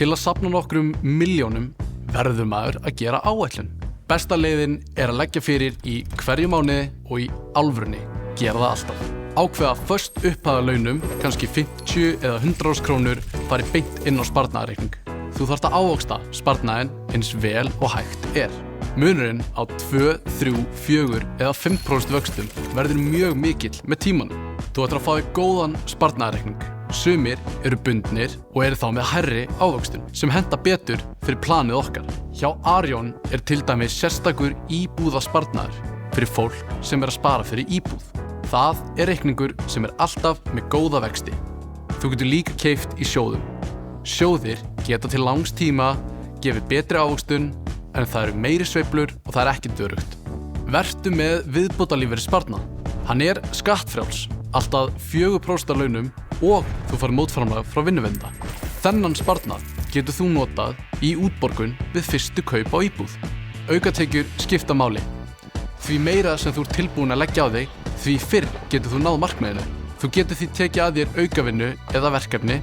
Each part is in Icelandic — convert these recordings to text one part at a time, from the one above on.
Til að safna nokkrum milljónum verður maður að gera áætlun. Besta leiðin að leggja fyrir í hverju mánuði og í alvörunni gera það alltaf. Ákveða föst upphæð launum, kannski 50 eða 100.000 krónur, fari beint inn á sparnaðarreikning. Þú þarft að ávöxta sparnaðinn eins vel og hægt Munurinn á 2, 3, 4 eða 5% vöxtum verður mjög mikill með tímanum. Þú ætlar að fá þér góðan sparnaðarreikning. Sumir eru bundnir og eru þá með hærri ávöxtun sem henta betur fyrir planið okkar. Hjá Arion til dæmis sérstakur íbúðasparnaður fyrir fólk sem að spara fyrir íbúð. Það reikningur sem alltaf með góða vexti. Þú getur líka keypt í sjóðum. Sjóðir geta til langs tíma gefið betri ávöxtun en það eru meiri sveiflur og það ekki öruggt. Vertu með viðbótarlífeyrissparnað. Hann skattfrjáls, allt að 4% af launum og þú fær mótframlag frá vinnuveitanda. Þennan sparnað getur þú notað í útborgun við fyrstu kaup á íbúð. Aukatekjur skipta máli. Því meira sem þú tilbúin að leggja á þig, því fyrr getur þú náð markmiðinu. Þú getur því tekið að þér aukavinnu eða verkefni,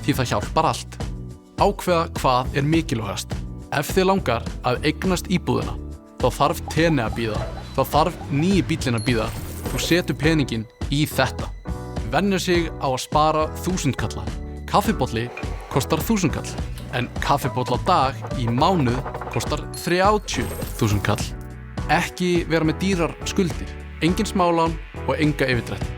því það hjálpar allt. Ákveða hvað mikilvægast. Ef þig langar að eignast íbúðina, þá þarf tenni að bíða, þá þarf nýi bíllinn að bíða. Þú setur peninginn í þetta. Venjur sig á að spara 1000 kalla. Kaffibolli kostar 1000 kall, en kaffiboll á dag í mánuð kostar 30.000 kall. Ekki vera með dýrar skuldir, engin smálán og enga yfirdrætti.